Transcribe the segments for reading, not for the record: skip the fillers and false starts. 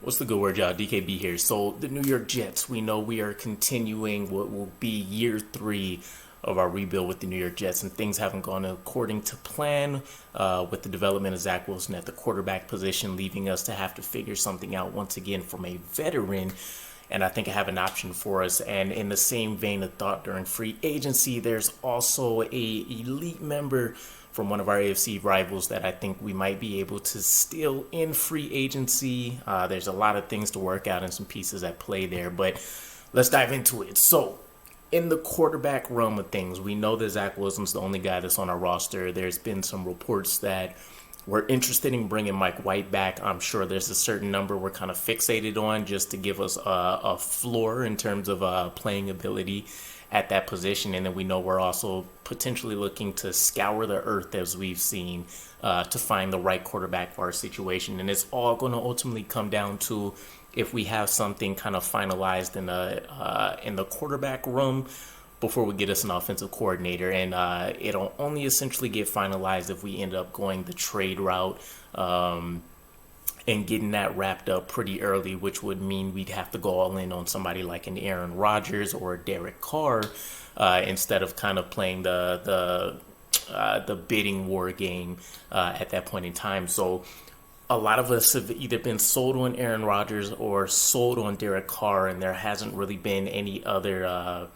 What's the good word, y'all? DKB here. So the New York Jets, we know we are continuing what will be year 3 of our rebuild with the New York Jets, and things haven't gone according to plan with the development of Zach Wilson at the quarterback position, leaving us to have to figure something out once again from a veteran. And I think I have an option for us. And in the same vein of thought, during free agency, there's also a elite member from one of our AFC rivals that I think we might be able to steal in free agency. There's a lot of things to work out and some pieces at play there, but let's dive into it. So, in the quarterback realm of things, we know that Zach Wilson's the only guy that's on our roster. There's been some reports that we're interested in bringing Mike White back. I'm sure there's a certain number we're kind of fixated on just to give us a floor in terms of playing ability at that position. And then we know we're also potentially looking to scour the earth, as we've seen, to find the right quarterback for our situation. And it's all going to ultimately come down to if we have something kind of finalized in the quarterback room before we get us an offensive coordinator. And it'll only essentially get finalized if we end up going the trade route and getting that wrapped up pretty early, which would mean we'd have to go all in on somebody like an Aaron Rodgers or a Derek Carr instead of kind of playing the bidding war game at that point in time. So a lot of us have either been sold on Aaron Rodgers or sold on Derek Carr, and there hasn't really been any other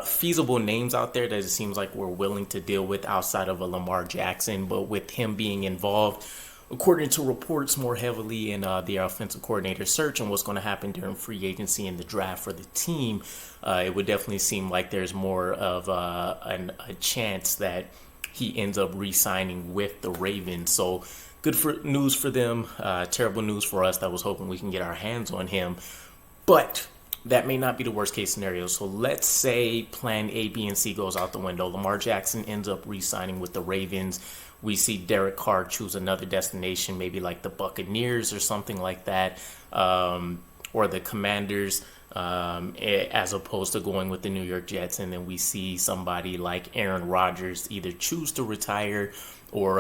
feasible names out there that it seems like we're willing to deal with outside of a Lamar Jackson. But with him being involved, according to reports, more heavily in the offensive coordinator search and what's going to happen during free agency and the draft for the team, it would definitely seem like there's more of a chance that he ends up re-signing with the Ravens. So news for them, terrible news for us that was hoping we can get our hands on him. But that may not be the worst case scenario. So let's say plan A, B, and C goes out the window. Lamar Jackson ends up re-signing with the Ravens. We see Derek Carr choose another destination, maybe like the Buccaneers or something like that, or the Commanders, as opposed to going with the New York Jets. And then we see somebody like Aaron Rodgers either choose to retire or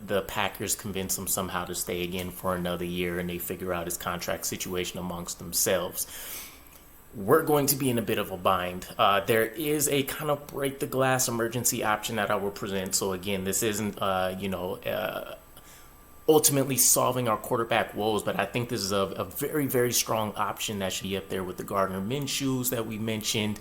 the Packers convince him somehow to stay again for another year and they figure out his contract situation amongst themselves. We're going to be in a bit of a bind. There is a kind of break the glass emergency option that I will present. So again, this isn't, ultimately solving our quarterback woes, but I think this is a very, very strong option that should be up there with the Gardner Minshew's that we mentioned.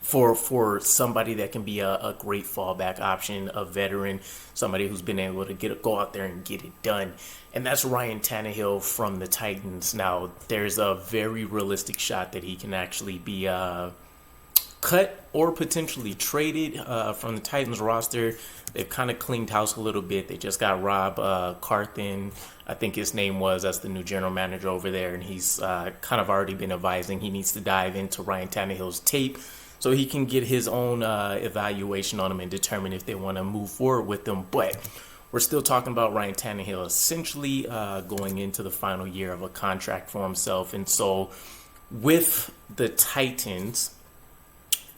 For somebody that can be a great fallback option, a veteran, somebody who's been able to go out there and get it done. And that's Ryan Tannehill from the Titans. Now, there's a very realistic shot that he can actually be cut or potentially traded from the Titans roster. They've kind of cleaned house a little bit. They just got Rob Carthen, I think his name was. That's the new general manager over there. And he's kind of already been advising he needs to dive into Ryan Tannehill's tape so he can get his own evaluation on him and determine if they want to move forward with them. But we're still talking about Ryan Tannehill essentially going into the final year of a contract for himself. And so with the Titans,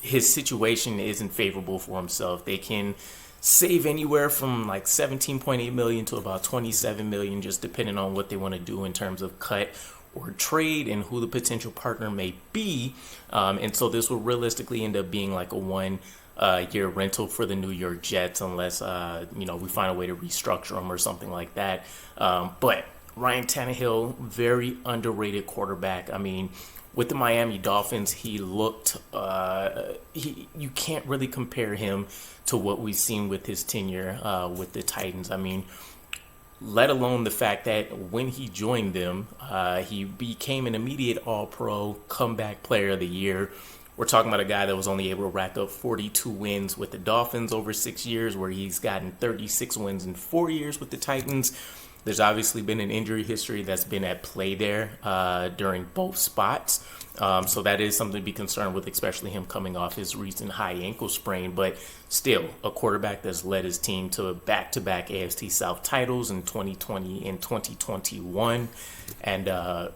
his situation isn't favorable for himself. They can save anywhere from like $17.8 million to about $27 million, just depending on what they want to do in terms of cut or trade and who the potential partner may be. And so this will realistically end up being like a one-year rental for the New York Jets unless, we find a way to restructure them or something like that. But Ryan Tannehill, very underrated quarterback. I mean, with the Miami Dolphins, he looked, you can't really compare him to what we've seen with his tenure with the Titans. I mean, let alone the fact that when he joined them, he became an immediate All-Pro comeback player of the year. We're talking about a guy that was only able to rack up 42 wins with the Dolphins over 6 years, where he's gotten 36 wins in 4 years with the Titans. There's obviously been an injury history that's been at play there during both spots. So that is something to be concerned with, especially him coming off his recent high ankle sprain. But still, a quarterback that's led his team to back-to-back AFC South titles in 2020 and 2021. And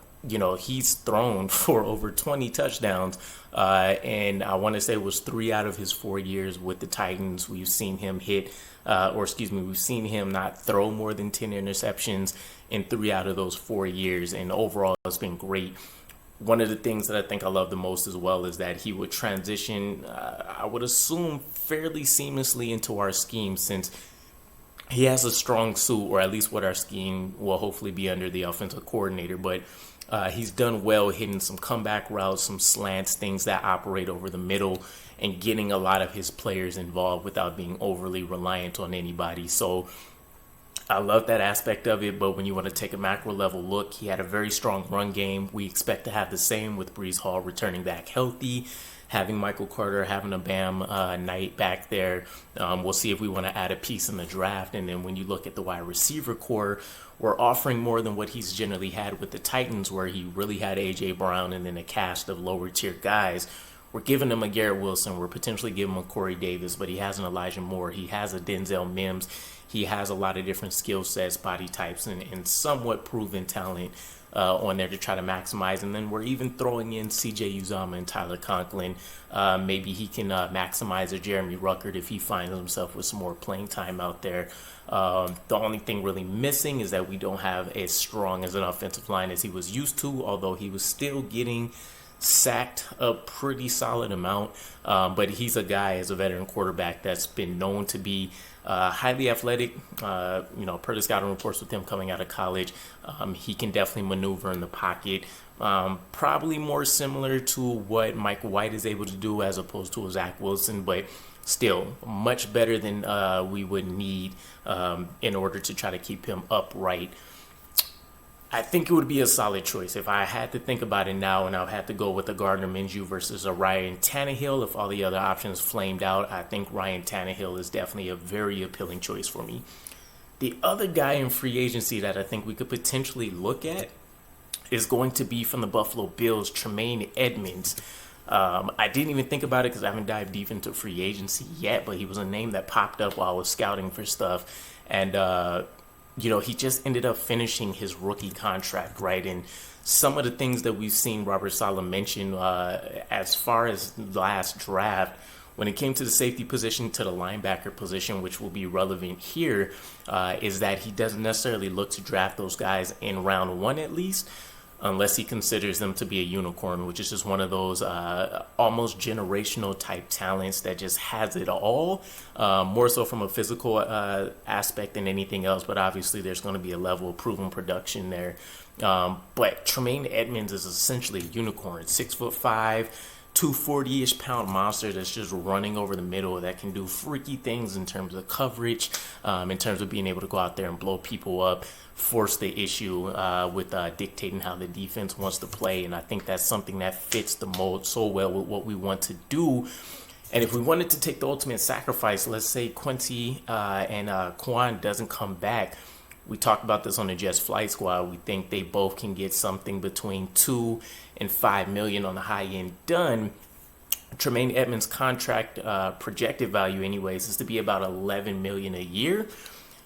he's thrown for over 20 touchdowns. And I want to say it was 3 out of his 4 years with the Titans. We've seen him we've seen him not throw more than 10 interceptions in 3 out of those 4 years. And overall, it's been great. One of the things that I think I love the most as well is that he would transition, I would assume, fairly seamlessly into our scheme, since he has a strong suit, or at least what our scheme will hopefully be under the offensive coordinator. But he's done well hitting some comeback routes, some slants, things that operate over the middle, and getting a lot of his players involved without being overly reliant on anybody. So I love that aspect of it. But when you want to take a macro level look, he had a very strong run game. We expect to have the same with Breece Hall returning back healthy, having Michael Carter, having a Bam Knight back there. We'll see if we want to add a piece in the draft. And then when you look at the wide receiver core, we're offering more than what he's generally had with the Titans, where he really had A.J. Brown and then a cast of lower tier guys. We're giving him a Garrett Wilson. We're potentially giving him a Corey Davis, but he has an Elijah Moore. He has a Denzel Mims. He has a lot of different skill sets, body types, and somewhat proven talent on there to try to maximize. And then we're even throwing in C.J. Uzomah and Tyler Conklin. Maybe he can maximize a Jeremy Ruckert if he finds himself with some more playing time out there. The only thing really missing is that we don't have as strong as an offensive line as he was used to, although he was still getting sacked a pretty solid amount. But he's a guy, as a veteran quarterback, that's been known to be highly athletic. Per the scouting reports with him coming out of college, he can definitely maneuver in the pocket. Probably more similar to what Mike White is able to do as opposed to a Zach Wilson, but still much better than we would need in order to try to keep him upright. I think it would be a solid choice. If I had to think about it now, and I would have to go with a Gardner Minshew versus a Ryan Tannehill, if all the other options flamed out, I think Ryan Tannehill is definitely a very appealing choice for me. The other guy in free agency that I think we could potentially look at is going to be from the Buffalo Bills, Tremaine Edmunds. I didn't even think about it because I haven't dived deep into free agency yet, but he was a name that popped up while I was scouting for stuff. And, he just ended up finishing his rookie contract, right? And some of the things that we've seen Robert Saleh mention as far as last draft, when it came to the safety position, to the linebacker position, which will be relevant here, is that he doesn't necessarily look to draft those guys in round 1 at least, unless he considers them to be a unicorn, which is just one of those almost generational type talents that just has it all, more so from a physical aspect than anything else. But obviously there's going to be a level of proven production there. But Tremaine Edmunds is essentially a unicorn, 6'5", 240-ish pound monster that's just running over the middle, that can do freaky things in terms of coverage, in terms of being able to go out there and blow people up, force the issue with dictating how the defense wants to play. And I think that's something that fits the mold so well with what we want to do. And if we wanted to take the ultimate sacrifice, let's say Quincy and Quan doesn't come back. We talked about this on the Jets Flight Squad. We think they both can get something between $2 and $5 million on the high end done. Tremaine Edmunds' contract projected value, anyways, is to be about $11 million a year.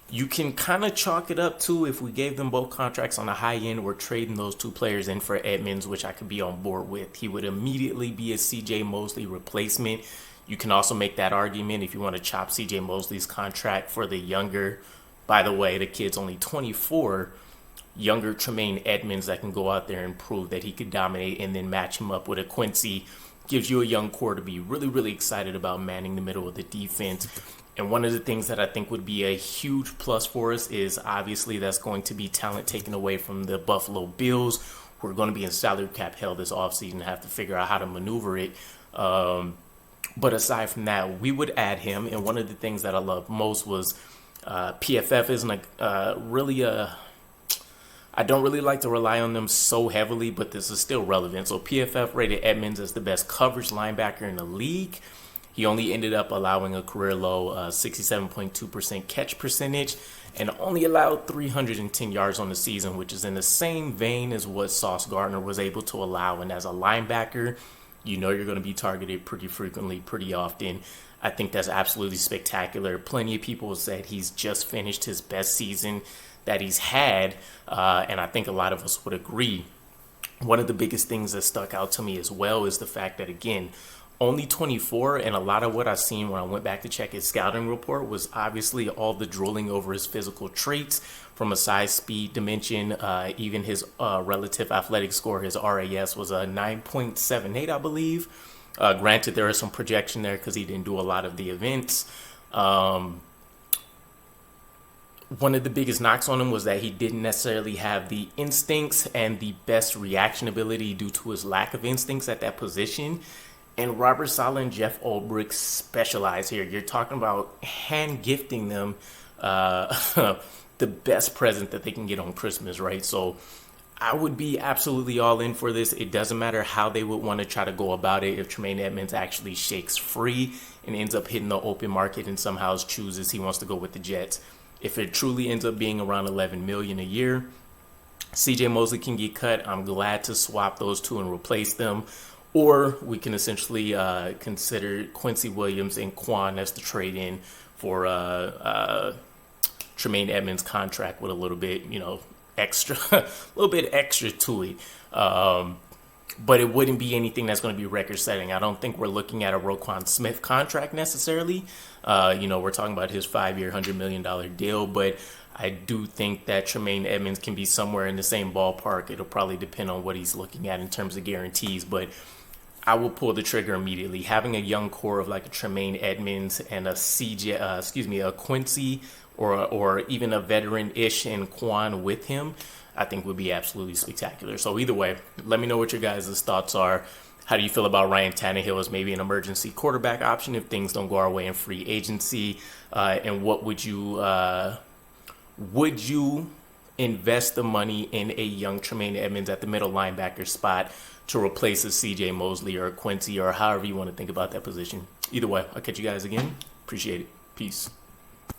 You can kind of chalk it up to, if we gave them both contracts on the high end, we're trading those two players in for Edmunds, which I could be on board with. He would immediately be a C.J. Mosley replacement. You can also make that argument if you want to chop C.J. Mosley's contract for the younger, by the way, the kid's only 24, younger Tremaine Edmunds that can go out there and prove that he could dominate, and then match him up with a Quincy. Gives you a young core to be really, really excited about manning the middle of the defense. And one of the things that I think would be a huge plus for us is obviously that's going to be talent taken away from the Buffalo Bills, who are going to be in salary cap hell this offseason and have to figure out how to maneuver it. But aside from that, we would add him. And one of the things that I love most was PFF isn't I don't really like to rely on them so heavily, but this is still relevant. So PFF rated Edmunds as the best coverage linebacker in the league. He only ended up allowing a career low 67.2% catch percentage and only allowed 310 yards on the season, which is in the same vein as what Sauce Gardner was able to allow. And as a linebacker, you're going to be targeted pretty frequently, pretty often. I think that's absolutely spectacular. Plenty of people said he's just finished his best season that he's had, and I think a lot of us would agree. One of the biggest things that stuck out to me as well is the fact that, again, only 24, and a lot of what I've seen when I went back to check his scouting report was obviously all the drooling over his physical traits from a size, speed, dimension, even his relative athletic score. His RAS was a 9.78, I believe. Granted, there is some projection there because he didn't do a lot of the events. One of the biggest knocks on him was that he didn't necessarily have the instincts and the best reaction ability due to his lack of instincts at that position. And Robert Saleh and Jeff Ulbrich specialize here. You're talking about hand gifting them the best present that they can get on Christmas, right? So I would be absolutely all in for this. It doesn't matter how they would want to try to go about it. If Tremaine Edmunds actually shakes free and ends up hitting the open market and somehow chooses he wants to go with the Jets, if it truly ends up being around $11 million a year, CJ Mosley can get cut. I'm glad to swap those two and replace them. Or we can essentially consider Quincy Williams and Quan as the trade-in for Tremaine Edmunds' contract with a little bit, extra, a little bit extra to it. But it wouldn't be anything that's going to be record-setting. I don't think we're looking at a Roquan Smith contract necessarily. We're talking about his 5-year, $100 million deal, but I do think that Tremaine Edmunds can be somewhere in the same ballpark. It'll probably depend on what he's looking at in terms of guarantees, but I will pull the trigger immediately. Having a young core of like a Tremaine Edmunds and a Quincy or even a veteran-ish in Quan with him, I think would be absolutely spectacular. So either way, let me know what your guys' thoughts are. How do you feel about Ryan Tannehill as maybe an emergency quarterback option if things don't go our way in free agency? And what would you invest the money in a young Tremaine Edmunds at the middle linebacker spot to replace a CJ Mosley or a Quincy or however you want to think about that position? Either way, I'll catch you guys again. Appreciate it. Peace.